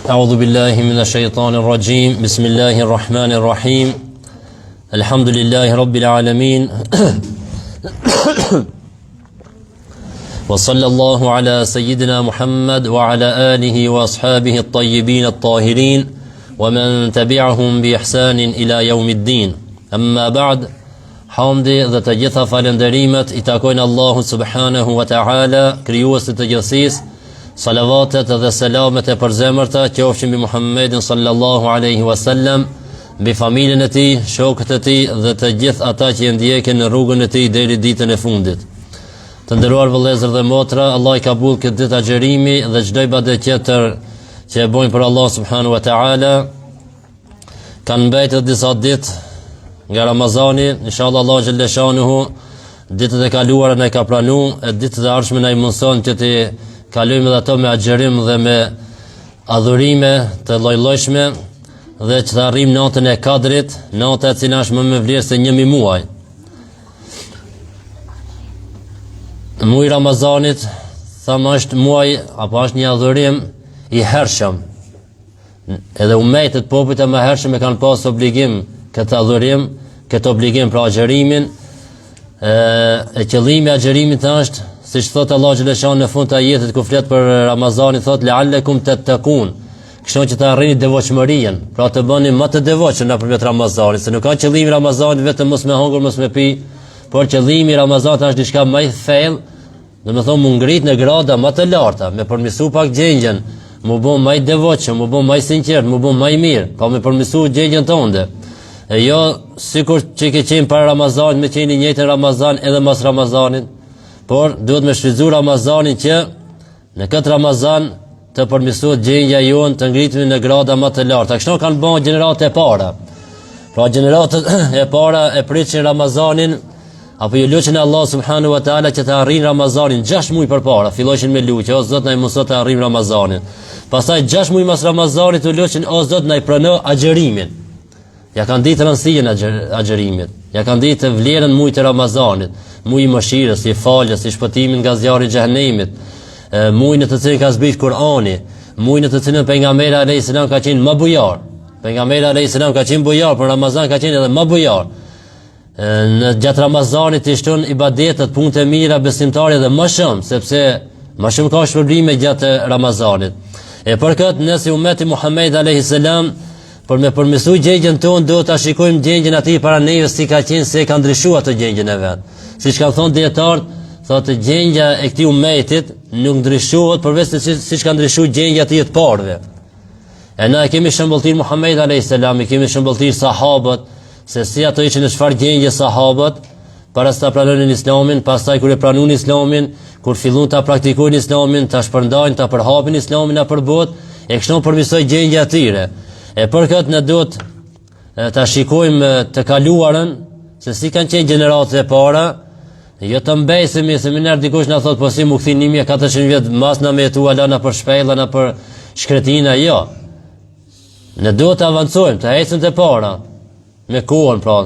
أعوذ بالله من الشيطان الرجيم بسم الله الرحمن الرحيم الحمد لله رب العالمين وصلى الله على سيدنا محمد وعلى آله وأصحابه الطيبين الطاهرين ومن تبعهم بإحسان إلى يوم الدين أما بعد Hamdi dhe të gjitha falenderimet I takojnë Allahu subhanahu wa ta'ala, krijuesit të gjithësisë. Salavatet dhe selamet e përzemërta qofshin mbi Muhammedin sallallahu alaihi wasallam, mbi familjen e tij, shokët e tij dhe të gjithë ata që ndjekin në rrugën e tij deri ditën e fundit. Të nderuar vëllezër dhe motra, Allah I ka mbull këtë ditë agjerimi dhe çdo ibadet tjetër që e bojnë për Allah subhanahu wa ta'ala. Kanë mbetur disa ditë nga Ramazani, inshallah Allah xhelle shanuhu ditët e kaluara na ka pranuar, e ditët e ardhshme na I mundson që të kalojmë dhe ato me agjerim dhe me adhurime të lloj-llojshme dhe që të arrijmë natën e Kadrit, nata e cila është më me vlerë se 1000 muaj. Muaji Ramazanit, thamë është muaj apo është një adhurim I hershëm. Edhe umejtet popujt e mëhershëm e kanë pas obligim këtë adhurim, këtë obligim për agjerimin, e qëllimi I agjerimit është, siç thot Allah xhaleshan në fund të ajetit ku flet për Ramazanin, thot leallekum tattaqun, kështu që të arrini devotshmërinë, pra të bëni më të devotshëm nëpërmjet Ramazanit, se nuk ka qëllimi Ramazanit vetëm mos me hungur, mos me pi, por qëllimi Ramazanit është diçka më I thellë, domethënë mu ngrit në grada më të larta, me përmirësu pak gjendjen, mu bë më I devotshëm, mu bë më I sinqert, mu bë më I mirë, pa me përmirësu gjendjen tënde. E jo sikur që ke qenë para Ramazanit, me qenë I njëjtën Ramazan edhe mas Ramazanit, por duhet me shfrytëzu Ramazanin që në këtë Ramazan të përmirësohet gjendja jonë, të ngritemi në grada më të larta. Kështu kanë bën gjeneratët e para. Pra gjeneratët e para e pritin Ramazanin, apo ju lutin Allah subhanahu wa taala që të arrijnë Ramazanin 6 muaj përpara, fillojnë me lutje, o Zot na I mëson të arrijmë Ramazanin. Pastaj 6 muaj mas Ramazanit u lutin, o Zot na I prano agjerimin. Ja kanë ditë rëndësinë agjerimit, ja kanë ditë vlerën mujt e Ramazanit, muj I mëshirës, I faljes, I shpëtimit nga zjarri I xhehenemit, muj në të cilin ka zbrit Kur'ani, muj në të cilin pejgamberi alayhis salam ka qenë më bujar. Pejgamberi alayhis salam ka qenë bujar, por Ramazan ka qenë edhe më bujar. Në gjatë Ramazanit I shton ibadetet, punët e mira besimtarit dhe më shumë, sepse më shumë ka shpërblime gjatë Ramazanit. E për këtë nëse ummeti Muhammed alayhis salam por me përmirësu gjendjen tonë, do ta shikojmë gjendjen aty para neve si ka qenë, se ka ndryshuar atë gjendjen e vet. Siç kanë thënë dietarët, thotë gjendja e këtij ummetit nuk ndryshohet përveç se siç ka ndryshuar gjendja e të parëve. E na kemi shembulltir Muhammed alayhis salam, kemi shembulltir sahabët, se si ato ishin në çfarë gjendje sahabët para se ta pranonin Islamin, pastaj kur e pranuan Islamin, kur filluan ta praktikojnë Islamin, ta shpërndajnë, ta përhapin Islamin nëpër botë, e kështu përmirësoi gjendja e tyre. E për këtë ne duhet ta shikojmë të kaluarën, se si kanë qenë gjeneratët e para, jo të mbesemi se më nër dikush na thot po si mu kthin 1400 vjet mbas na me jetua lana për shpella, na për shkretina, jo. Ne duhet të avancojmë, të ecim të para, me kohën pra,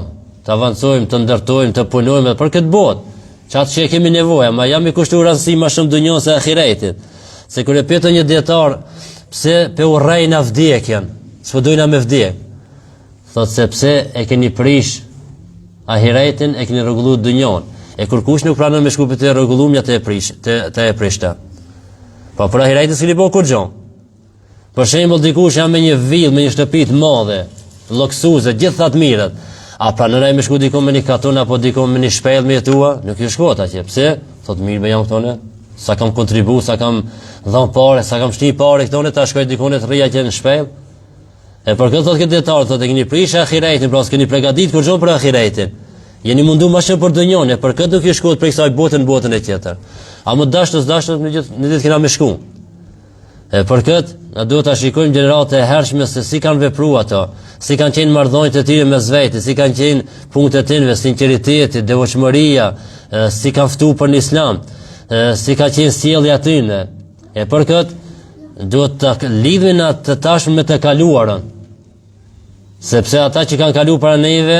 të avancojmë, të ndërtojmë, të punojmë për këtë botë. Çfarë që kemi nevojë, ma jam I kushtuar rëndësi më shumë dunjos se ahiretit. Se kur e pyetën një dietar, pse pe urrejnë vdekjen? S'po dojna me vdek. Thot sepse e keni prish ahiretin, e keni rregulluar dunjon. E kur kush nuk pranon me shkupit të rregullumja të e prishta. Po për ahiretin s'keni po kur gjë. Për shembull dikush jam me një vill, me një shtëpi të madhe, lloksuese, gjithë ato mirat. A pranonai me shku diku me një katon apo diku me një shpellë me jetua? Nuk ju shkot atje. Pse? Thot mirë me jam këtone. Sa kam kontribu, sa kam dhënë parë, sa kam shti parë këtone, ta shkoj diku në të rria që në shpellë. E për këtë thot këtë dietar, thotë keni prish ahiretin, pra s'keni përgatit kur gjë për ahiretin. Jeni mundu më shumë për dunjon, e për këtë nuk ju shkohet prej kësaj botën botën e tjetër. A më dashës në ditë kena me shku. E për këtë na duhet ta shikojmë gjeneratët e hershme se si kanë vepruar ato, si kanë qenë marrëdhëniet e tyre mes vetes, si kanë qenë punët e tyre, sinqeriteti, devotshmëria, si kanë ftuar për në Islam, si ka qenë sjellja e tyre. E për këtë duhet të lidhemi në të tashmen me të kaluarën, sepse ata që kanë kaluar para neve,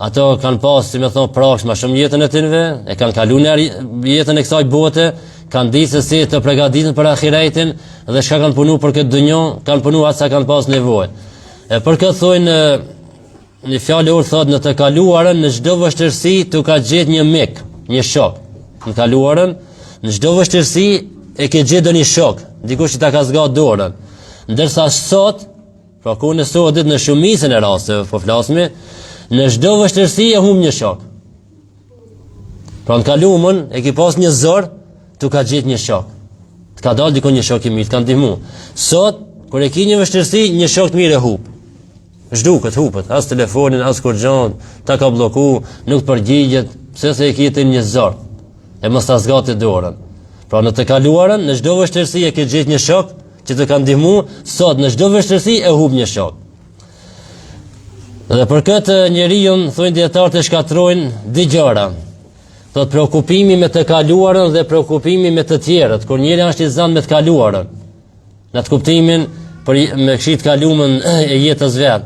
ato kanë pas, si me thonë, prash ma shumë jetën e tyre, e kanë kaluar jetën e kësaj bote, kanë ditë se si të përgatiten për ahiretin dhe çka kanë punu për këtë dunjë, kanë punu atë sa kanë pas nevojë. E për këtë thojnë një fjalë urë thotë në të kaluarën në çdo vështirësi tu ka gjetë një mik, një shok. Në kaluarën në çdo vështirësi e ke gjetur një shok, dikush që ta ka zgat dorën. Ndërsa sot, pra ku në sotit në shumicën e rasteve po flasim, në çdo vështirësi e humb një shok. Pra në kalumën e ki pas një zor, tu ka gjetë një shok. Të ka dalë dikon një shok i mirë, të ka ndihmu. Sot, kur e ki një vështirësi, një shok të mirë e hub. Zhduket, hupet, as telefonin, as kur gjon, ta ka bloku, nuk përgjigjet, pse se e ki të një zor. E mos ta zgatë dorën. Pra në të kaluarën, në çdo vështirësi e ke gjetë një shok që të ka ndihmu, sot në çdo vështirësi e hub një shok. Dhe për këtë njeriu, thonë dietarët e shkatrojnë dy gjëra. Thot preokupimi me të kaluarën dhe preokupimi me të tjerët, kur njëri është i zënë me të kaluarën. Në të kuptimin për me këshit kalumën e jetës vet.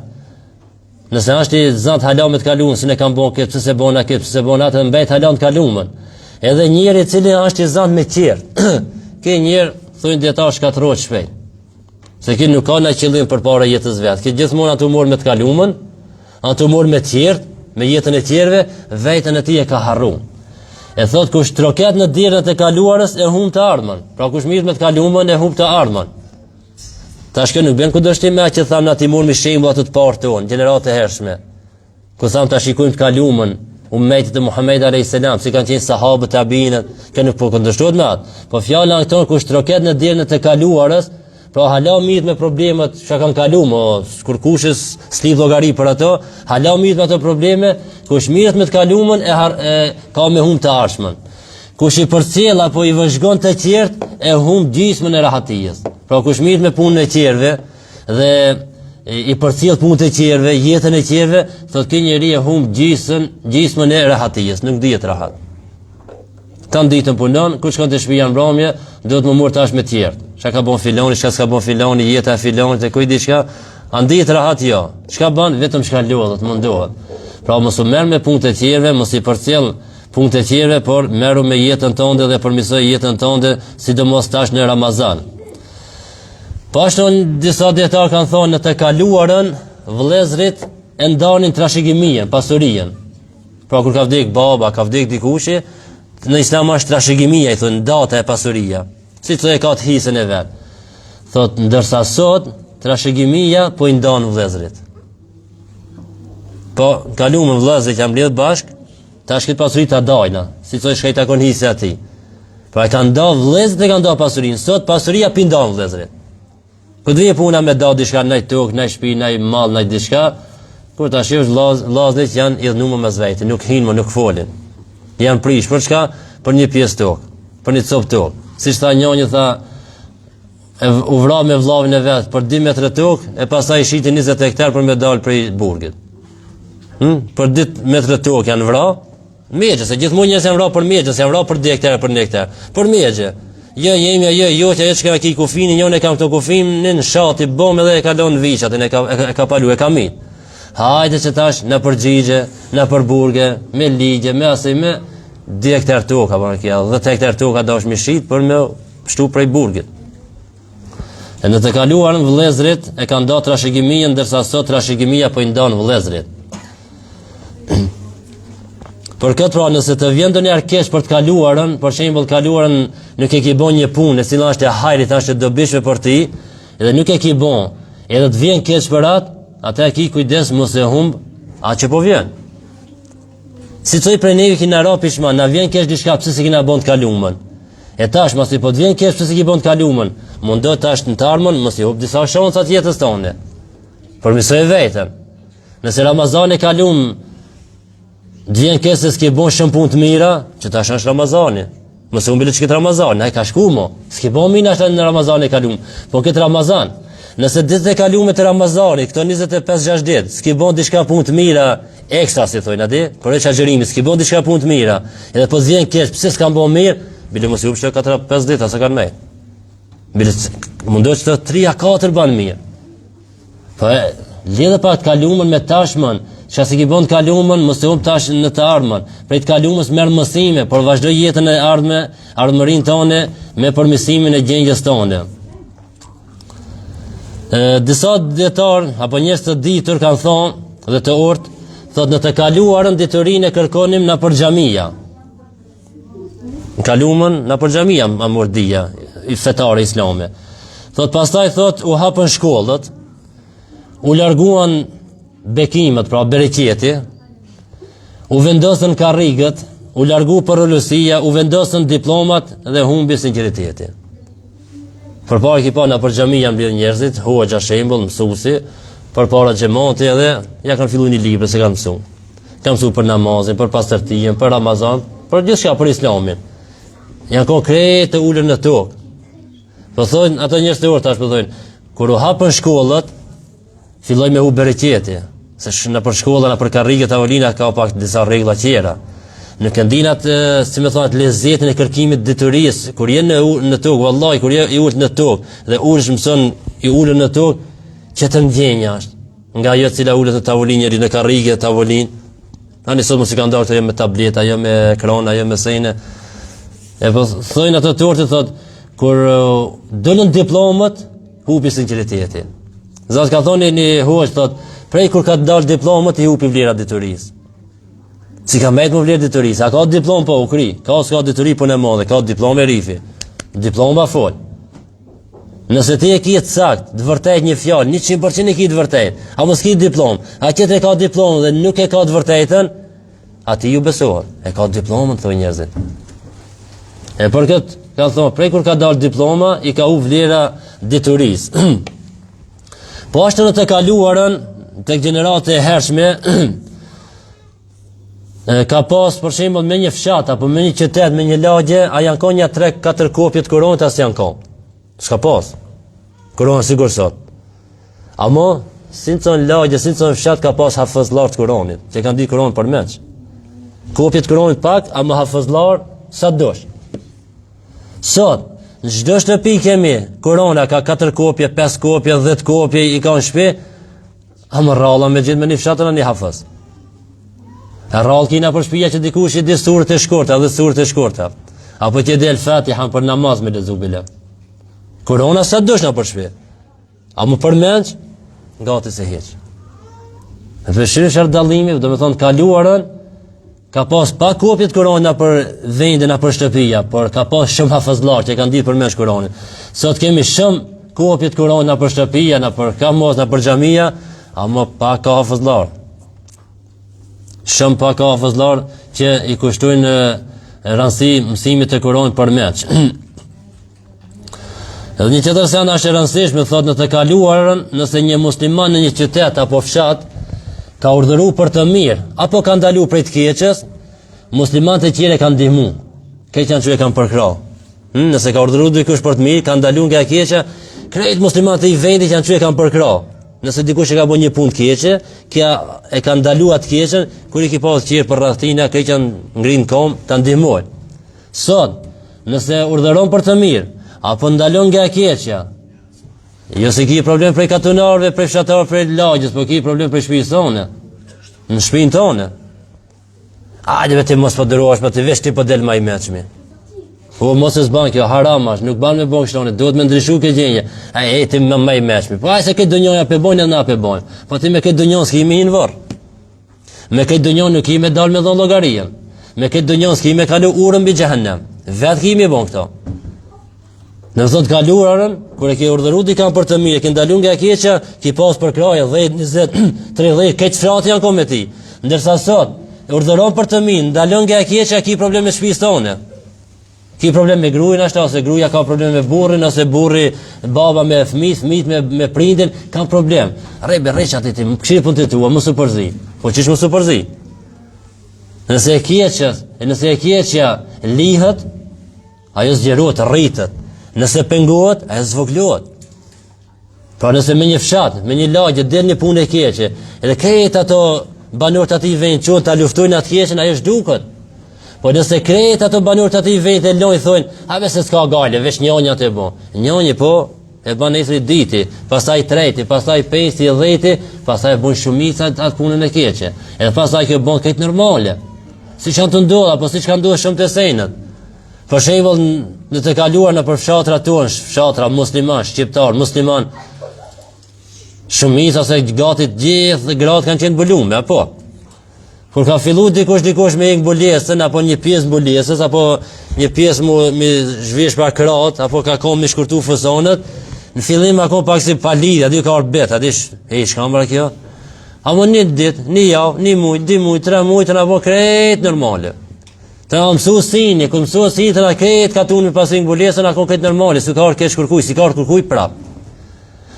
Nëse është i zënë hala me të kalumën, se ne kam bën këtë, pse se bona këtë, pse se bona atë, mbet hala të kalumën. Edhe njëri i cili është i zënë me të tjerë. Ke njëri thonë dietar shkatrohet shpejt. Se ky nuk ka në qëllim përpara jetës vet. Ke gjithmonë atë humor me të kalumën, atë humor me të tjerë, me jetën e tjerëve, vetën e tij e ka harruar. E thot kush troket në dirën e kaluarës e humb të ardhmen. Pra kush mirë me të kalumën e humb të ardhmen. Tash kë nuk bën kundërshtim me atë që thamë na timur me shembull atë të parë tonë, gjenerata e hershme. Ku thamë ta shikojmë të kalumën, ummetit e Muhamedit alayhis salam, si kanë qenë sahabët tabiinët, kë nuk po kundërshtohet me atë. Po fjala e tonë kush troket në dirën e kaluarës, pra hala mirë me problemet që kanë kaluar, kur kushës s'lidh llogari për ato, hala mirë me ato probleme, kush mirët me të kalumën ka me humb të ardhmen. Kush i përcjell apo i vëzhgon të tjerët e humb gjysmën e rahatijës. Pra kush mirët me punën e tjerëve dhe i përcjell punën e tjerëve, jetën e tjerëve, thotë ky njeri e humb gjysmën e rahatijës, nuk dihet rahat. Tan ditën punon, kush shkon te shtëpia mbrëmje, do të më mor tash me të tjerë. Çka ka bën filoni, çka s'ka bën filoni, jeta e filonit e kujt diçka, andit rahat jo. Çka bën vetëm çka lodhet, mundohet. Pra mos u merr me punët e tjerëve, mos i përcjell punët e tjerëve, por merru me jetën tënde dhe përmirësoj jetën tënde, sidomos tash në Ramazan. Po ashtu disa dietar kanë thonë në të kaluarën vëllezrit e ndanin trashëgimien, pasurinë. Pra kur ka vdek baba, ka vdek dikush, në Islam është trashëgimia, i thonë data e pasuria. Si të e ka të hisën e vet. Thot ndërsa sot trashëgimia po i ndan vëllezrit. Po kalumën vëllezrit jam lidh bashk, tash këtë pasuri ta dajna, si thoj shkaj takon hisë atij. Pra e kanë ndan vëllezrit e kanë ndan pasurinë. Sot pasuria pi ndan vëllezrit. Ku do të puna me da diçka në tokë, në shtëpi, në mall, në diçka, kur tash është vëllezrit janë idhnuar me vetë, nuk hinë, nuk folin. Janë prish për çka? Për një pjesë tokë, për një copë tokë. Siç tha njëri, tha u vra me vllavin e vet për 2 metra tokë e pastaj shiti 20 hektar për me dal prej burgut. Për 2 metra tokë janë vra. Megje, se gjithmonë njerëz janë vra për megje, janë vra për 2 hektar për 1 hektar. Për megje. Jo, jo, që çka ki kufinin, jo ne kam këto kufinin në shati bom edhe e ka lënë viçat, e ka palu, e ka mit. Hajde që tash në përgjigje, në përburge, me ligje, me asaj me 2 hektar toka për kjo, 10 hektar toka dash me shit për me shtu prej burgut. E në të kaluarën vëllezrit e kanë ndarë trashëgimia, ndërsa sot trashëgimia po i ndan vëllezrit. Për këtë pra nëse të vjen ndonjëherë keq për të kaluarën, për shembull kaluarën nuk e ke bën një punë, e cila është e hajrit, është e dobishme për ti, edhe nuk e ke bën, edhe të vjen keq për atë, atë ki kujdes mos e humb atë që po vjen. Si thoj prej neve kina ra pishman, na vjen keq diçka pse se kina bën të kalumën. E tash mos i po të vjen keq pse se ki bën të kalumën, mundo tash në të ardhmen mos i humb disa shansa të jetës tonë. Përmirësoj veten. Nëse Ramazani e kalum të vjen keq se s'ke bën shumë punë të mira, që tash është Ramazani. Mos e humbi që këtë Ramazan, ai ka shku mo. S'ke bën mirë ashtu në Ramazan e kalum. Po këtë Ramazan, nëse ditët e kaluara të Ramazanit, këto 25-6 ditë, s'ke bën diçka punë të mira ekstra si thonë atë, por është xhaxhërimi, s'ke bën diçka punë të mira. Edhe po vjen keq, pse s'kan bën mirë, bile mos i humbi 4-5 ditë sa kanë më. Bile mundohet të 3-4 ban mirë. Po lidhë pa të kalumën me tashmen Çka si ki bën të kalumën, mos e humb tash në të ardhmen. Prej të kalumës merr mësime, por vazhdo jetën e ardhme, ardhmërinë tonë me përmirësimin e gjendjes tonë. Disa dietar apo njerëz të ditur kanë thonë dhe të urtë, thotë në të kaluarën detyrinë e kërkonim na për xhamia. Në kalumën na për xhamia amordia i fetare islame. Thotë pastaj thotë u hapën shkollët, u larguan bekimet, pra bereqeti, u vendosën karrigët, u largu përrëllësia, u vendosën diplomat dhe humbi sinqeriteti. Përpara ki pa në për xhamia mbledh njerëzit, hoxha shembull, mësuesi, përpara xhamati edhe ja kanë filluar një libër se kanë mësuar. Kanë mësuar për namazin, për pastërtinë, për Ramazan, për gjithçka për Islamin. Janë konkret të ulën në tokë. Po thonë ato njerëz të urtë tash po thonë, kur u hapën shkollat, filloi me u bereqeti. Se në për shkolla, në për karrige tavolina ka pak disa rregulla tjera. Në këndinat, si më thonë, lezetin e kërkimit detyrisë, kur je në tokë, vallahi, kur je i ulët në tokë dhe ulesh mëson i ulën në tokë, që të ndjenja është. Nga ajo cila ulët në tavolinë, njëri në karrige tavolinë. Ani sot mos i kanë dalë jo me tableta, jo me ekrana, jo me sene. E po thojnë ato tortë thotë, kur dolën diplomat, hupi sinqeriteti. Zot ka thonë një hoxh thotë, prej kur ka dalë diplomët i hupi vlera detyrisë. Si ka mbajtur më vlerë detyrisë, a ka diplomë po u kri, ka s'ka detyri punë e madhe, ka diplomë e rifi. Diploma fol. Nëse ti e ke të saktë, të vërtet një fjalë, 100% e ke të vërtet, a mos ke diplomë, a tjetri ka diplomë dhe nuk e ka të vërtetën, aty ju besohet. E ka diplomën thonë njerëzit. E për këtë ka thonë, prej kur ka dalë diploma, i ka u vlera detyrisë. Po ashtu në të kaluarën, tek gjenerate e hershme, ka pas për shembull me një fshat apo me një qytet, me një lagje, a janë ka një 3-4 kopje të Kuranit as janë ka. S'ka pas. Kurani sigur sot. Amo, si në lagje, si në fshat ka pas hafëzlar të Kuranit, që kanë di Kuran për menç. Kopje të Kuranit pak, ama hafëzlar sa dosh. Sot, në çdo shtëpi kemi Kurana ka 4 kopje, 5 kopje, 10 kopje i ka në shtëpi, ama rralla me gjithë me një fshatën e një hafëz. E rrallë kina për shpija që dikush i di surët e shkorta dhe surët e shkorta. Apo që del Fatiha për namaz me lezu bile. Kurana sa dosh na për shpi. A më përmenç, gati se heq. E përshirë shërë dalimi, do me thonë kaluarën, ka pas pa kopjet Kurana për vendin a për shtëpia, por ka pas shumë hafëzlar që kanë ditë përmenç Kuranin. Sot kemi shumë kopjet Kurana për shtëpia, na për kamos, na për xhamia, ama pa ka hafëzlar. Shumë pa ka hafëzlar që i kushtojnë rëndësi mësimit të Kuranit për meç. Edhe një tjetër se është e rëndësishme, thotë në të kaluarën, nëse një musliman në një qytet apo fshat ka urdhëruar për të mirë apo ka ndaluar prej të keqes, muslimanët e tjerë kanë ndihmu. Këto janë që e kanë përkrah. Nëse ka urdhëruar dikush për të mirë, ka ndaluar nga e keqja, krejt muslimanët e vendit janë që e kanë përkrah. Nëse dikush e ka bën një punë të keqe, kja e ka ndaluar të keqen, kur i ki pas qirë për rrethina, këto janë ngrinë kom, ta ndihmojnë. Sot, nëse urdhëron për të mirë, apo ndalon nga e keqja, jo se ki problem prej katunarve, prej fshatarëve, prej lagjës, po ki problem prej shtëpisë tonë. Në shtëpinë tonë. Hajde vetë mos po dërohesh, po të vesh ti po del më i mëshmi. Po mos e zban kjo haram është, nuk ban me bon kështone, duhet me ndryshu këtë gjendje. Ai ti më i mëshmi. Po ai se këtë donjoja pe bojnë na pe bojnë. Po ti me këtë donjon s'kemi hin varr. Me këtë donjon nuk kemi dal me dhon llogarinë. Me këtë donjon s'kemi kalu urën mbi xhehenem. Vet kemi bon këto. Në zot kaluarën, kur e ke urdhëruar dikën për të mirë, ke ndaluar nga e keqja, ti pas për kraje 10, 20, 30, këtë frati janë kom me ti. Ndërsa sot, urdhëron për të mirë, ndalon nga e keqja, ki problem me shtëpisë tonë. Ki problem me gruin ashtu, ose gruaja ka problem me burrin, ose burri baba me fëmijë, fëmijët me prindin, kanë problem. Rrebe rreçat ti, këshir punë të tua, mos u përzi. Po çish mos u përzi? Nëse e keqja lihet, ajo zgjerohet, rritet. Nëse pengohet, ajo zvoglohet. Pra nëse me një fshat, me një lagje del një punë e keqe, edhe krejt ato banorët atij vend çon ta luftojnë atë keqen, ajo zhduket. Po nëse krejt ato banorët atij vend e lojnë thonë, a vetë s'ka gale, veç njënja të bë. Njënjë po, e bën nesër diti, pastaj treti, pastaj pesti, dhjeti, pastaj bën shumica atë punën e keqe. Edhe pastaj kjo bën këtë normale. Siç kanë të ndodhur apo siç kanë ndodhur shumë të senët. Për shembull, në të kaluar në për fshatrat tonë, fshatra musliman, shqiptar, musliman, shumica se gati të gjithë gratë kanë qenë bulume, apo? Kur ka fillu dikush me ikë mbulesën, apo një pjesë mbulesës, apo një pjesë me zhvesh pa krat, apo ka kom me shkurtu fësonët, në fillim ako pak si palidhja, aty ka arbet, aty shkambra kjo. Amo një ditë, një javë, një mujtë, 2 mujtë, 3 mujtë, të nga po kretë normale. Të nga mësu sini, ku mësu sini, të nga kretë ka tunë me pasin mbulesën, ako kretë normale, si ka orë kesh kërkuj, si ka orë kërkuj prap.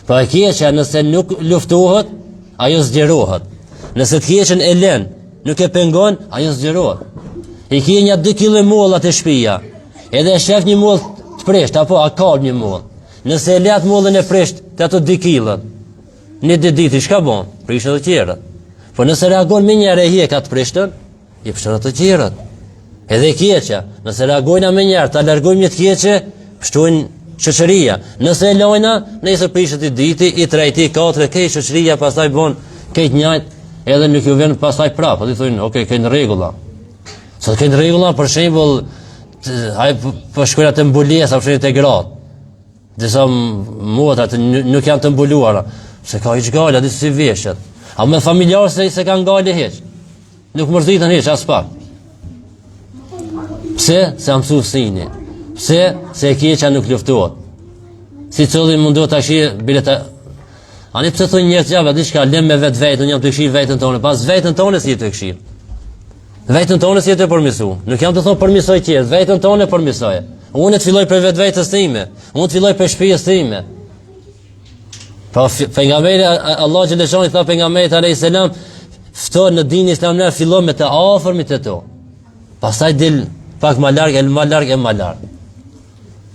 Pra e keqja nëse nuk luftohet, ajo zgjerohet. Nëse të keqen e len, nuk e pengon, ajo zgjerohet. I kje një 2 kilo mollat e shpia, edhe e shef një moll të presht, apo a ka një moll. Nëse e let mollën e presht të ato 2 kilët, një diti, shka bon? Prishën të tjerët. Po nëse reagon me njerë e hje ka të prishtën, i pështën të tjerët. Edhe keqja, nëse reagojna me njerë, ta largojmë një të keqe, pështojnë shoqëria. Nëse e lojna, nëse prishët i diti, i treti, i 4, kej shoqëria, pastaj bon, kejt njajt, edhe nuk ju vjen pastaj prapë. Ati thujnë, okay, kejt në regula. Sot kejt në regula, për shembull, për shkojna të mbulesa, për shembull të gratë. Disa motrat nuk janë të mbuluara, se ka hiç gale, aty si veshët. A me familjarë se kanë gale hiç. Nuk mërzitën hiç, as pak. Pse? Se a mësu sini. Pse? Se e keqja nuk luftohet. Si cëllin mundohet ta këshirë bileta. Ani pse thonë njerëz gjava diçka lëm me vetë, unë jam të këshirë vetën tonë, pas vetën tonë si të këshirë. Vetën tonë si të përmirësu. Nuk jam të thonë përmirësoj tjerë, vetën tonë përmirësoj. Unë të filloj për vetës time, unë të filloj për shtëpisë time. Pra pejgamberi Allah xhaleshani tha pejgamberit alayhis salam, fto në dinin islam ne fillon me të afërmit e to. Pastaj del pak më larg e më larg.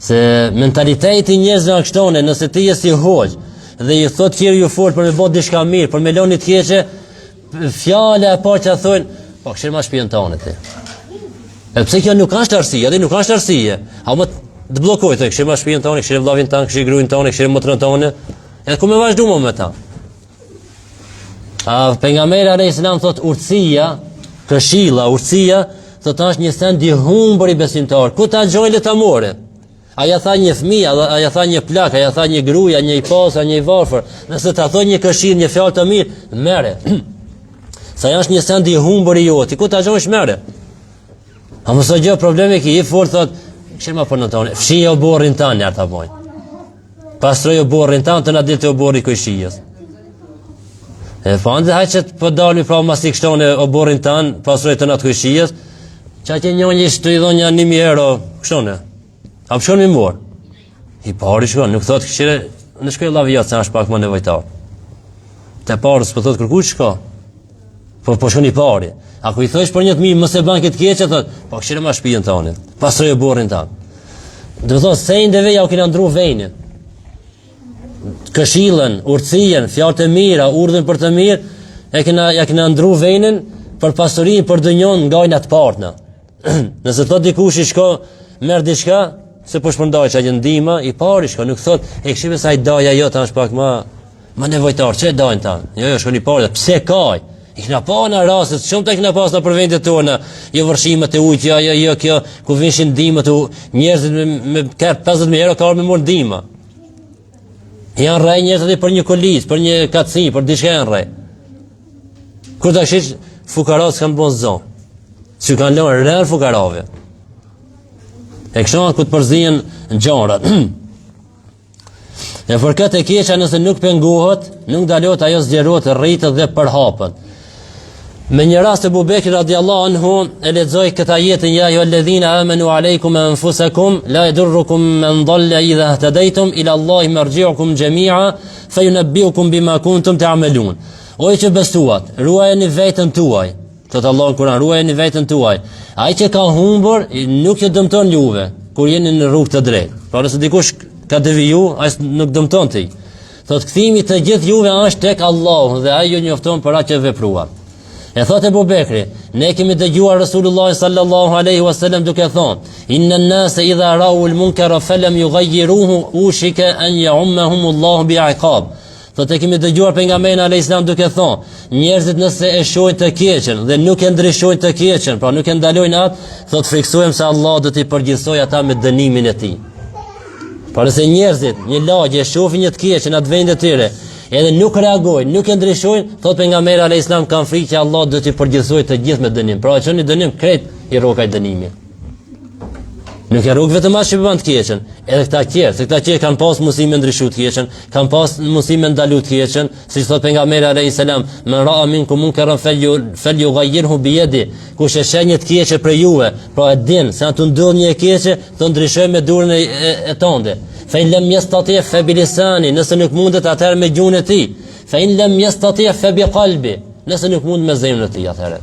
Se mentaliteti i njerëzve është kështu, nëse ti je si hoxh dhe i thot tjerë ju fol për me bë diçka mirë, për me lënë të keqe, fjala e parë që thonë, po këshir ma shtëpinë tonë ti. E pse kjo nuk është arsye, atë nuk është arsye. A më të bllokoj të këshir ma shtëpinë tonë, këshir vllavin tonë, këshir gruin tonë, këshir motrën tonë. Edhe ku më vazhduam me ta. Pejgamberi alayhis salam thot urtësia, këshilla, urtësia, thot është një send i humbur i besimtar. Ku ta gjojë ta more? A ja tha një fëmijë, a ja tha një plak, a ja tha një gruaja, një i pasur, një i varfër. Nëse ta thon një këshill, një fjalë të mirë, merre. Sa është një send i humbur i joti, ku ta gjojsh merre? A mos gjë problemi që i fort thot, këshir ma punën tonë, fshije o burrin tanë ata bojnë. Pastroj o burrin tanë të na dilte o burri këshijës. E fande haqet po dalmi pra masi kështone o burrin tanë, pastroj të natë këshijës, qa që njënjë të i dhonja 1.000 euro, kështone. A më shkon mi morë. I pari shkon, nuk thot këshire, në shkoj lavijat, se është pak më nevojtar. Te parës për thot kërkuj shko. Po shkon i pari. A ku i thësh për 1.000, mëse ban këtë keqe, thot, po këshire ma shpijen tani. Pastroj o burrin tanë. Dhe thot, se i ndeve ja u kina ndru vejnin. Këshillën, urtësien, fjalët e mira, urdhën për të mirë, ja kina ndru vejnin për pasurinë, për dënjon nga ojnë atë partna. Nëse thot dikush i shko, merë diçka, se po shpërndaj që a gjë ndihma, i pari shko, nuk thot, e këshime sa i daja jo, ta është pak ma nevojtar, që e dajnë ta? Jo, shko një pari, pse kaj? I kna pa në rastet, shumë të kna pas në për vendet tona, jo vërshimet e ujtë, jo kjo, ku vinshin ndihma të njerëzit me 50.000 euro ka orë me mërë ndihma. Janë rrej njerëzit për një kolis, për një katësi, për diçka janë rrej. Kur të këshish, fukarat s'kanë bon zonë, që kanë lënë rrën fukarave. E kështu ku të përzihen ngjarët. E për këtë e keqja nëse nuk pengohet, nuk dalohet ajo zgjerohet, rritet dhe përhapet. Me një rast e Bubekri radiallahu anhu e lexoi këtë ajetin ja ayyuhalladhina amanu alaykum anfusakum la yadurrukum man dhalla idha ihtadaytum ila Allahi marji'ukum jami'a fayunabbi'ukum bima kuntum ta'malun. O që besuat, ruajeni veten tuaj. Thot Allahu në Kur'an, ruajeni veten tuaj. Ai që ka humbur nuk ju dëmton juve kur jeni në rrugë të drejtë. Pra nëse dikush ka deviju, ai nuk dëmton ti. Thot kthimi të gjithë juve është tek Allahu dhe ai ju njofton për atë që vepruat. E thot Ebu Bekri, ne kemi dëgjuar Rasulullah sallallahu alaihi wasallam duke thonë: "Inna an-nasa idha ra'u al-munkara falam yughayyiruhu ushika an ya'ummahumullahu bi'iqab." Thot e kemi dëgjuar pejgamberin alayhis salam duke thonë, njerëzit nëse e shohin të keqen dhe nuk e ndryshojnë të keqen, pra nuk e ndalojnë atë, thot friksohem se Allah do t'i përgjigjsojë ata me dënimin e tij. Por nëse njerëzit një lagje e shohin një të keqen atë vend e tyre, edhe nuk reagojnë, nuk e ndryshojnë, thot pejgamberi alayhis salam kanë frikë që Allah do t'i përgjigjsojë të gjithë me dënim. Pra çoni dënim krejt i rrokaj dënimi. Nuk e rrok vetëm atë që bën të keqen, edhe këta tjerë, se këta tjerë kanë pas mundësi me ndryshu të keqen, kanë pas mundësi me ndalu të keqen, siç thot pejgamberi alayhis salam, "Man ra'a minkum munkaran falyughayyirhu bi yadi." Kush e sheh një të keqe për juve, pra e din se aty ndodh një e keqe, do ndryshoj me dorën e tënde. Fa in lam yastati' fa bi lisani, nëse nuk mundet atëherë me gjuhën e tij. Fa in lam yastati' fa bi qalbi, nëse nuk mund me zemrën e tij atëherë.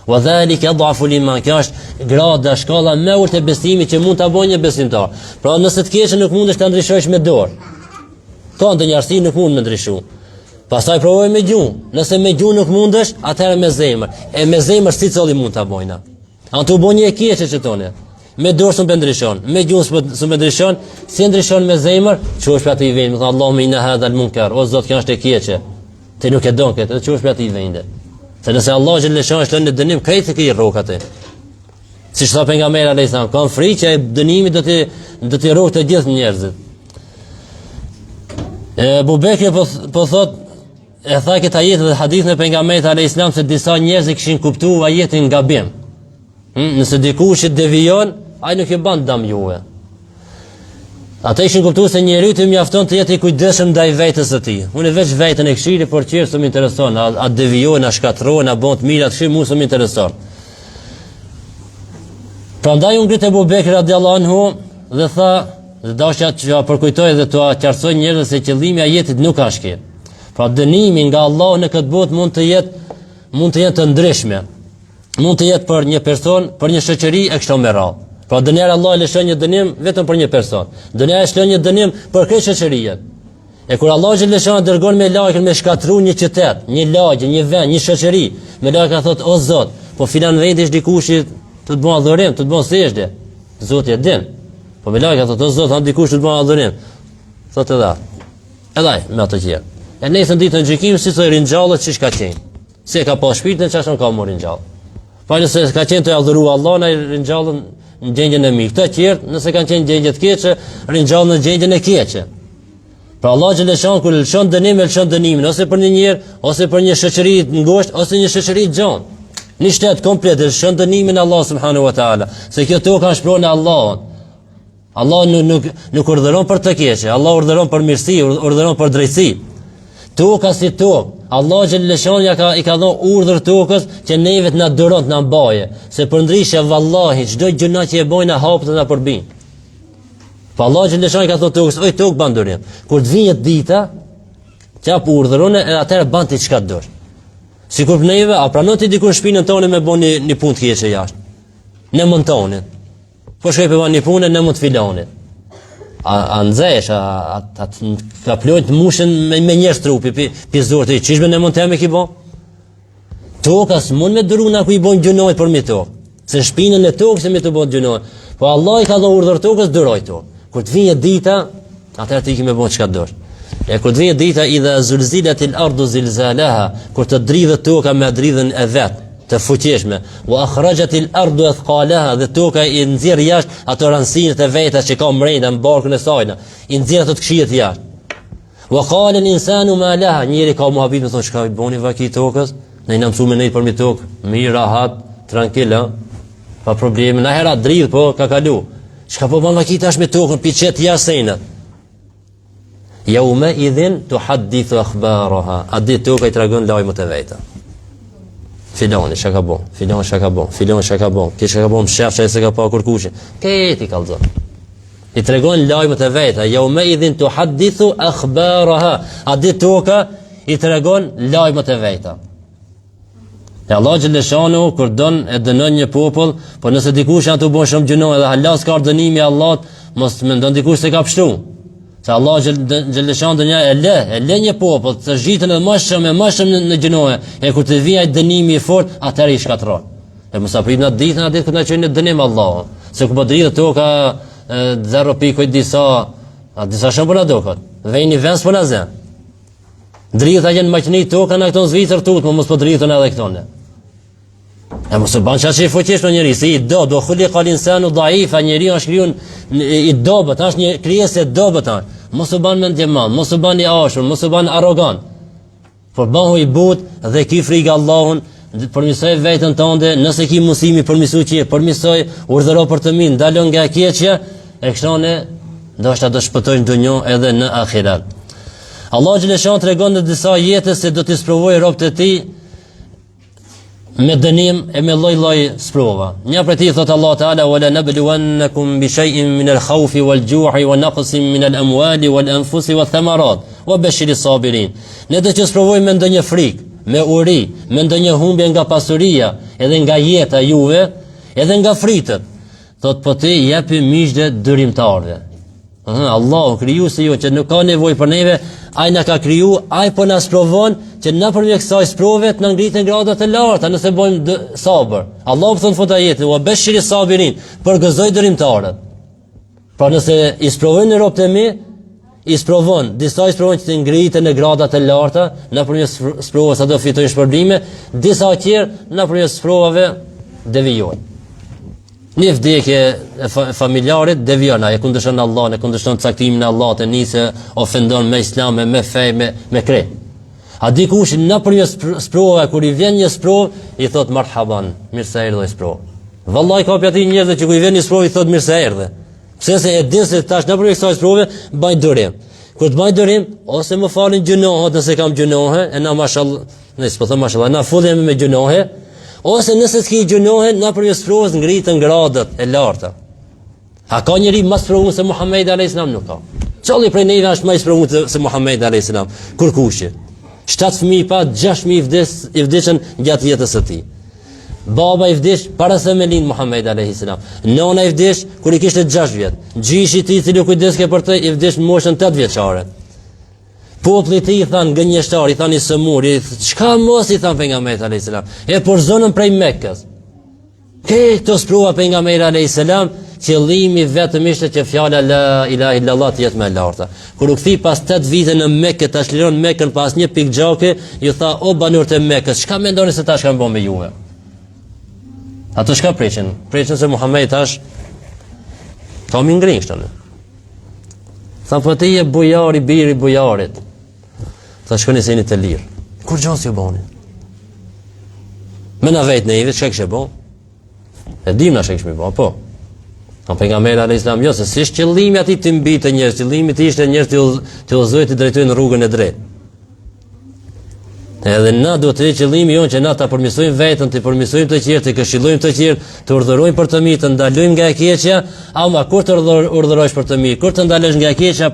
Wa dhalika adhafu liman, kjo është grada, shkalla më e ulët e besimit që mund ta bëjë një besimtar. Pra nëse të keqen nuk mundesh ta ndryshosh me dorë, ka ndonjë arsye nuk mund me ndryshu. Pastaj provoj me gjuhë. Nëse me gjuhë nuk mundesh, atëherë me zemër. E me zemër si cili mund ta bëjnë. Antu bën një e keqe çetone. Me dorë s'u ndryshon, me gjuhë s'u ndryshon, si ndryshon me zemër, çosh për atë i vjen, më thon Allahu inna hadha al-munkar, o Zot kjo është e keqe. Ti nuk e don këtë, çosh për atë i vjen. Se nëse Allah xhaleshan është lënë në dënim, krejt e këj rrok atë. Siç tha pejgamberi alayhis salam, kanë frikë që dënimi do t'i rrokë të gjithë njerëzit. Abu Bekri po thot, e tha këtë ajet dhe hadithin e pejgamberit alayhis salam se disa njerëz e kishin kuptuar ajetin gabim. Nëse dikush e devijon, ai nuk e bën dëm juve. Ata ishin kuptuar se njeriu të mjafton të jetë i kujdesshëm ndaj vetes së tij. Unë veç veten e këshili, por çfarë s'm intereson, a devijojnë, a shkatrojnë, a bën të mira, kështu mua s'm intereson. Prandaj u ngrit Abu Bekri radhiyallahu anhu dhe tha, dhe dashja që përkujtoj dhe t'u qartësoj njerëzve se qëllimi i ajetit nuk ka shkë. Pra dënimi nga Allahu në këtë botë mund të jetë të ndryshme. Mund të jetë për një person, për një shoqëri e kështu me radhë. Pra dënjer Allah e lëshon një dënim vetëm për një person. Dënjer e lëshon një dënim për këtë shoqëri. E kur Allah e lëshon dërgon me lajkën me shkatru një qytet, një lagje, një vend, një shoqëri, me lajka thot o Zot, po filan vendi është dikush të të bën adhurim, të të bën sejdë. Zoti e din. Po me lajka thot o Zot, han dikush të të bën adhurim. Thot edhe. Edhe me ato gjë. E nesër ditën e gjykimit si të ringjallët çish ka qenë. Si e ka pas shpirtin çashon ka morin gjallë. Pa nëse ka qenë të adhuru Allah, në ringjallën në gjendjen e mirë. Këta tjerë, nëse kanë qenë gjendje të keqe, ringjallën në gjendjen e keqe. Pra Allah xhaleshan kur lëshon dënim, lëshon dënimin ose për një njerëz, ose për një shoqëri të ngushtë, ose një shoqëri të gjatë. Një shtet komplet lëshon dënimin Allah subhanahu wa taala, se kjo tokë ka shpronën e Allahut. Allah nuk urdhëron për të keqe, Allah urdhëron për mirësi, urdhëron për drejtësi. Toka si tokë, Allah xhaleshan i ka dhënë urdhër tokës që neve të na duron të na mbaje, se përndryshe vallahi çdo gjëna që e bojnë hapet të na përbin. Pa Allah xhaleshan i ka thënë tokës, oj tokë ban durim. Kur të vinë dita, çap urdhëron e atëherë ban ti çka dosh. Sikur neve, a pranon ti diku në shpinën tonë me bën një punë të keqe jashtë. Në mund tonë. Po shkoj për një punë në mund të filanit. A nxesh, ka plojt mushën me njerëz trupi, pi zorë të i qishme në mund të me ki bo? Toka s'mund me duru nga ku i bon gjunojt për mi tokë, se shpinën e tokë se mi të bon gjunojt, po Allah i ka dhe urdhër tokës dëroj tokë. Kur të vinje dita, atëherë të i kime bon qëka dërsh. E kur të vinje dita, i dhe zulzilat il ardu zilzalaha, kur të dridhët toka me dridhën e vetë, të fuqishme, wa akhrajat al-ardu athqalaha, dhe toka i nxjerr jashtë ato ranësinët e veta që ka mbrenda në barkun e saj, i nxjerr ato të këqijat jashtë. Wa qala al-insanu ma laha, njëri ka muhabit me thonë çka i boni vaki tokës, ne na mësuam ne për mi tokë, mirë, rahat, tranquil, pa probleme, na hera dridh, po ka kalu. Çka po bën vaki tash me tokën, piçet jasënat. Yawma idhin tuhaddithu akhbaraha, atë toka i tregon lajmet e veta. Filoni çka ka bën, filoni çka ka bën, filoni çka ka bën, ki çka ka bën shef se ka pa kurkushin. Këti kallzon. I tregon lajmet e veta, yawma idhin tuhaddithu akhbaraha. Atë toka i tregon lajmet e veta. E Allah xhaleshanu kur don e dënon një popull, po nëse dikush janë të bën shumë gjëno edhe halas ka dënimi i Allahut, mos mendon dikush se ka pështu. Se Allah xhaleshan dënja e le një popull të zhitën edhe më shumë në gjinohe. E kur të vijë dënimi i fortë, atëherë i shkatron. E mos aprim në ditën atë kur na çojnë në dënim Allah. Se ku po dritë toka 0 disa shembull dokat. Vejni vend po na zë. Drita janë maqni toka në këto Zvicër tut, mos po dritën edhe këtonë. E mos ban çashi fuqish në njëri, si i do khuli qal insanu dhaifa, njeriu është krijuar i dobët, është një krijesë e dobët. Mos u ban mendje madh, mos u bani ashur, mos u ban arrogant. Por bëhu i butë dhe ki frikë Allahun, përmirësoj veten tënde, nëse ki mundësimi përmirësoj që përmirësoj, urdhëro për të mirë, ndalo nga keqja, e kështone ndoshta do shpëtojnë në dunjë edhe në ahiret. Allah xhaleshan tregon në disa jete se do t'i sprovojë robët e tij me dënim e me lloj sprova. Një prej tij thot Allah Taala wala nabluwannakum bi shay'in min al-khawfi wal-ju'i wa naqsin min al-amwali wal-anfusi wath-thamarat wa bashiris sabirin. Ne do të sprovojmë me ndonjë frikë, me uri, me ndonjë humbje nga pasuria, edhe nga jeta juve, edhe nga fritët. Thot po ti jepi miqtë dërimtarëve. Allahu krijuesi jo që nuk ka nevojë për neve, ai na ka kriju, ai po na sprovon që nëpërmjet kësaj sprove të na ngritën gradat e larta nëse bëjmë sabër. Allahu thon fut ajetin wa bashiri sabirin, përgëzoj dërimtarët. Pra nëse i sprovojnë robët e mi, i sprovon, disa i sprovon që të ngritën në gradat e larta nëpërmjet sprovave sa do fitojnë shpërblime, disa tjerë nëpërmjet sprovave devijojnë. Një vdekje e familjarit devion, e kundërshton Allahun, e kundërshton caktimin e Allahut, e nisë ofendon me Islam, me fe, me kre. A dikush nëpërmjet sprovave kur i vjen një sprovë, i thot marhaban, mirë se erdhe sprovë. Vallahi ka pjati njerëz që kur i vjen një sprovë i thot mirë se erdhe. Pse se e din se tash nëpërmjet kësaj sprove bëj durim. Kur të bëj durim, ose më falin gjunohet nëse kam gjunohe, e na mashallah, nëse po them mashallah, na fullem me gjunohe. Ose nëse s'ki gjunohen, na përmjet sprovës ngritën gradat e larta. A ka njëri më sprovuar se Muhamedi a.s. Nuk ka. Çolli prej neve është më i sprovuar se Muhamedi a.s. Kur kushte. 7 fëmijë pa, 6 fëmijë i vdesën gjatë jetës së tij. Baba i vdesh para se me lind Muhamedi a.s. Nona i vdesh kur i kishte 6 vjet. Gjishi i tij i cili kujdeske për të i vdesh në moshën 8 vjeçare. Populli i tij than gënjeshtar, i thani sëmuri, çka mos i than pejgamberit alayhis salam. E por zonën prej Mekës. Këto sprova pejgamberit alayhis salam, qëllimi vetëm ishte që fjala la ilaha illallah të jetë më e larta. Kur u kthi pas 8 vite në Mekë, tash liron Mekën pas një pikë gjoke, ju tha o banorët e Mekës, çka mendoni se tash kanë bën me juve? Ato çka preqin? Preqin se Muhamedi tash ka më ngrinë kështu. Tha po ti je bujari, biri bujarit. Tha shkoni se jeni të lirë. Kur gjonë si u boni? Me na vetë në ive, që kështë e bo? E dim na që kështë me bo, po. Në pejgamberi alayhis salam, jo, se si është qëllimi ati të mbitë njerëz, qëllimi të ishte njerëz të udhëzojnë të drejtojnë në rrugën e drejtë. Edhe na duhet të qëllimi jonë që na ta përmirësojmë veten, të përmirësojmë të tjerë, të këshillojmë të tjerë, të urdhërojmë për të mirë, të ndalojmë nga e keqja, ama kur të urdhërosh për të mirë, kur të ndalosh nga e keqja,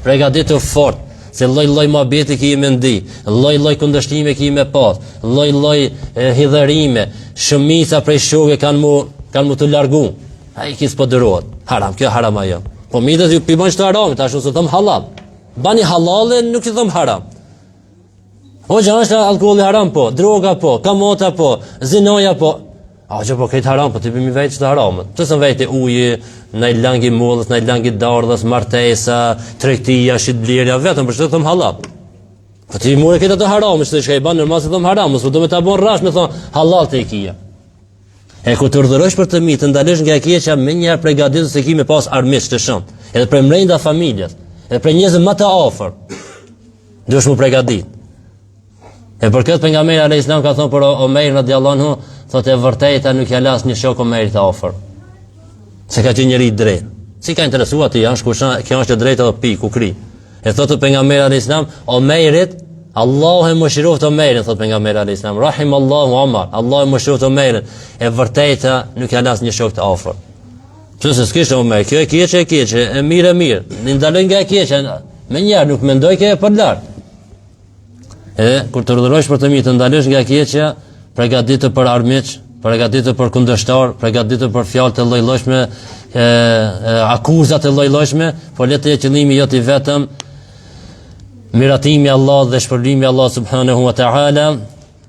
përgatitu fort. Se lloj mohabeti ki me ndi, lloj kundërshtime ki me pas, lloj hidhërime, shumica prej shokëve kanë mu të largu. Ai kis po dërohet. Haram, kjo haram ajo. Po mitet ju pimon çto haram, tash u thon halal. Bani halal, nuk i thon haram. O që është alkoholi haram po, droga po, kamota po, zinoja po. A që po këtë haram, po të pëmi vejtë që të haramët. Të së vejtë uji, në i langi mullës, në i langi dardhës, martesa, tregtia, shitblirja, vetëm për që të thëmë halal. Po të i mure këtë të haramët, që të shka i banë nërmas të thëmë haramët, po do me të abonë rash me thonë halal të i kia. E ku të urdhërosh për të mi, të ndalesh nga keqja, me njerë prej gaditu se ki me pas armish të shumë, edhe prej mrejnda familjes, edhe prej njëzën më të afer, duhesh mu prej gadit. E për këtë pejgamberi alayhis salam ka thonë për Omer radhiyallahu anhu, thotë e vërteta nuk ja las një shok Omerit të afër. Se ka qenë njëri i drejtë. Si ka interesuar ti jash kush kjo është e drejtë apo pikë, ku kri. E thotë pejgamberi alayhis salam, Omerit, Allahu e mëshiroft Omerin, thotë pejgamberi alayhis salam, rahimallahu Omar, Allahu e mëshiroft Omerin, e vërteta nuk ja las një shok të afër. Pse s'kishte Omer, kjo e keqe, e mirë, në ndaloj nga e keqja, më njëherë nuk mendoj që e për lart. Kur të urdhërosh për të mirë të ndalosh nga keqja, përgatitë për armiq, përgatitur për kundërshtar, përgatitur për fjalë të lloj-llojshme, akuza të lloj-llojshme, por le të jetë qëllimi jot i vetëm miratimi i Allahut dhe shpërblimi i Allahut subhanahu wa taala.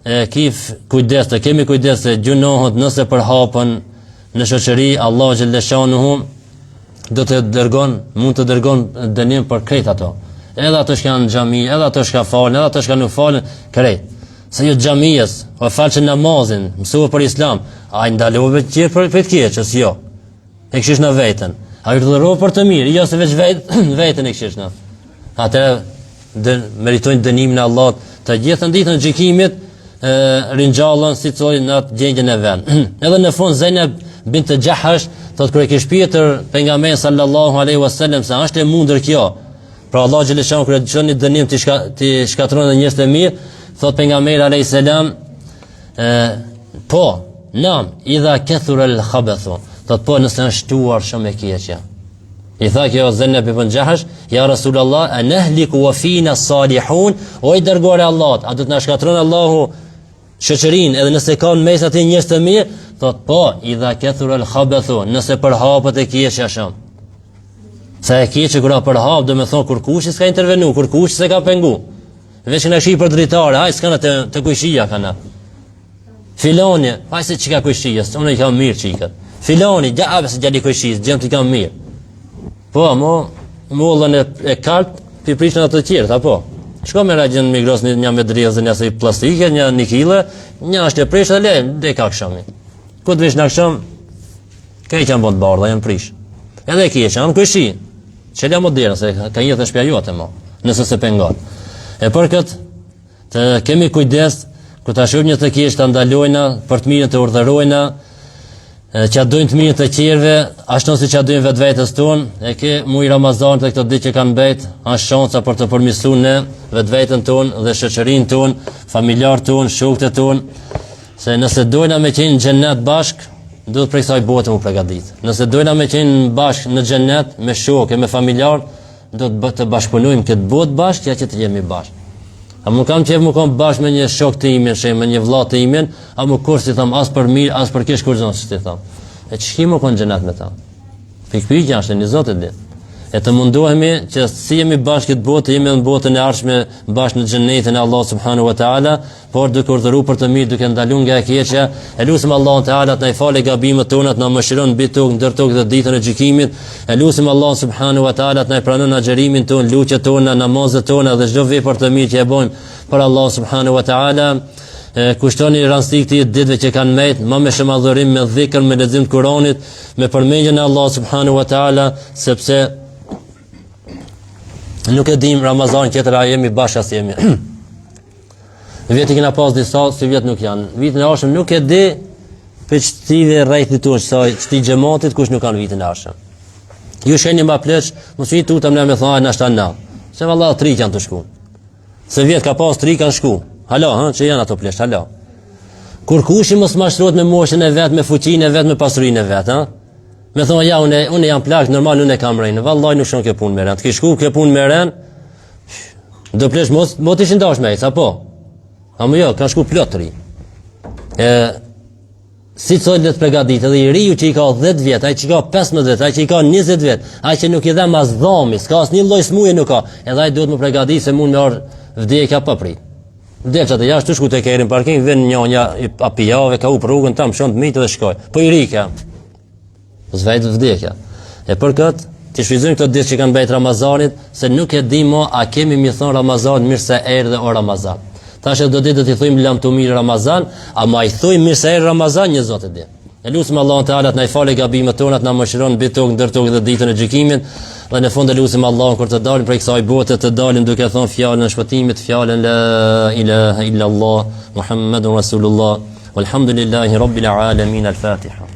Kemi kujdes se gjunohet nëse përhapen në shoqëri, Allahu xhaleshanuhu do të mund të dërgon dënim për krejt ato. Edhe ato që janë në xhami, edhe ato që falen, edhe ato që nuk falen, krejt. Se jo xhamijes, o falçë namazin, mësua për Islam, ai ndalove të tjerë për të keqës, jo. E kishish në veten. Ai urdhëroi për të mirë, jo se veç veten e kishish në. Atë meritojnë dënimin e Allahut. Të gjithë ditën e gjykimit ringjallën si thoi në atë gjendjen e vet. Edhe në fund Zainab bint Jahash thot kur e kish pyetur pejgamberin sallallahu alaihi wasallam se është e mundur kjo. Pra Allah xhaleshan kur e dëgjoni dënim ti shkatron në njerëz të mirë, thot pejgamberi alayhis salam po, nam, idha kathura al-khabathu. Thot po nëse është shtuar shumë e keqja. I tha kjo Zainab ibn Jahash, ja Rasulullah, anahliku wa fina salihun, o i dërguar i Allahut, a do të na shkatron Allahu shoqërinë edhe nëse ka në mes aty njerëz të mirë? Thot po, idha kathura al-khabathu, nëse përhapet e keqja shumë. Sa e keqë kur përhap, do me thonë kur kush s'ka intervenu, kur kush s'e ka pengu. Veç në shi për dritare, haj s'kana të kujshia kana. Filoni, haj se qika kujshia, unë i kam mirë qikat. Filoni, gjabë se gjali kujshis, gjemë t'i kam mirë. Po, mullën e kalp, pi prishën atë të tjerët, apo? Shko me rajgjën Migros një me drizën, një se plastike, një kile, një është e prishë dhe le, dhe ka këshami. Këtë vish në kësham, ka i kanë bëndë bardha, janë prishë. Edhe e kjeqë, anë kujshi. Qëllja moderna, se ka jetë e shpja jote mo, nëse se pengon. E për këtë, të kemi kujdes, ku ta shumë një të kjeqë të ndalojna, për të mirën të urdhërojna, që dojnë të mirën të qerve, ashton si që dojnë vetë vetës tonë, e ke muj Ramazan të këto ditë që kanë bejt, ashtë shanca për të përmislu në vetë vetën tonë dhe shëqërin tonë, familjar tonë, shokët e tonë, se nëse dojna me qenë në xhennet bashkë, do të prej kësaj bote mu përgatit. Nëse dojna me qenë bashkë në xhennet, me shokë, me familjar, do të bashkëpunojmë këtë botë bashkë, ja që të jemi bashkë. A më kam qef më kam bashkë me një shok të imin, me një vëlla të imin, a më kur si tham, as për mirë, as për kish kur zonë, si ti tham. E që ki më konë xhennet me ta? Pikpikja është e një zotë e ditë. E të mundohemi që si jemi bashkë këtë botë, jemi në botën e ardhshme bashkë në xhennetin e Allah subhanahu wa taala, por duke urdhëruar për të mirë, duke ndaluar nga e keqja. E lutim Allahun Teala të na falë gabimet tona, të na mëshiron mbi tokë, ndër tokë dhe ditën e gjykimit. E lutim Allahun subhanahu wa taala të na pranon agjërimin ton, lutjet tona, namazet tona dhe çdo vepër të mirë që e bëjmë për Allah subhanahu wa taala. Kushtoni rëndësi këtij ditëve që kanë mbet, më me shumë adhurim, me dhikr, me lexim të Kuranit, me përmendjen e Allah subhanahu wa taala, sepse nuk e dim Ramazan tjetër a jemi bashkë as jemi. Vjetë kena pas disa, si vjetë nuk janë. Vitin e arshëm nuk e di për qëtive rejtë të tonë, qëti gjematit kush nuk kanë vitin e arshëm. Ju shenjë ma pleq, mos i tutëm ne me thajnë ashtë anë. Se valla 3 janë të shku. Se vjetë ka pas 3 kanë shku. Halo, që janë ato pleq, halo. Kur kushi mos mashtrot me moshën e vetë, me fuqinë e vetë, me pasurinë e vetë, me thonë, ja, unë jam plak, normal, unë e kam rejnë. Vallaj, nuk shon kjo punë me rejnë. Të ki shku kjo punë me rejnë, do plesh, mos t'ishin dash me ejtë, apo? Amë jo, kanë shku plot të ri. Si të sojnë dhe të pregadit, edhe i riju që i ka 10 vjetë, ai që i ka 15 vjetë, ai që i ka 20 vjetë, ai që nuk i dhe mas dhami, s'ka as një lloj smuje nuk ka, edhe ai duhet më pregadit se mund me orë vdekja pa prit. Vdekja të jashtë të shku të kerin parking, vjen një apijave, ka u për rrugën tam, shon të mitë dhe shkoj. Po i rikja. Zvejt vdekja. E për këtë, të shfrytëzojmë këto ditë që kanë bejt Ramazanit, se nuk e di mo a kemi mi thonë Ramazan mirë se erë dhe o Ramazan. Tash do ditë të thujmë lam të mirë Ramazan, ama i thujmë mirë se erë Ramazan një zotë e di. E lutim Allahun Teala të na falë gabimet tona, të na mëshiron mbi tokë ndër tokë dhe ditën e gjykimit. Dhe në fund e lutim Allahun kur të dalim prej kësaj bote, të dalim duke thënë fjalën e shpëtimit, fjalën la ilaha illa Allah, Muhammadur Rasulullah, walhamdulillahi rabbil alamin, al-Fatiha.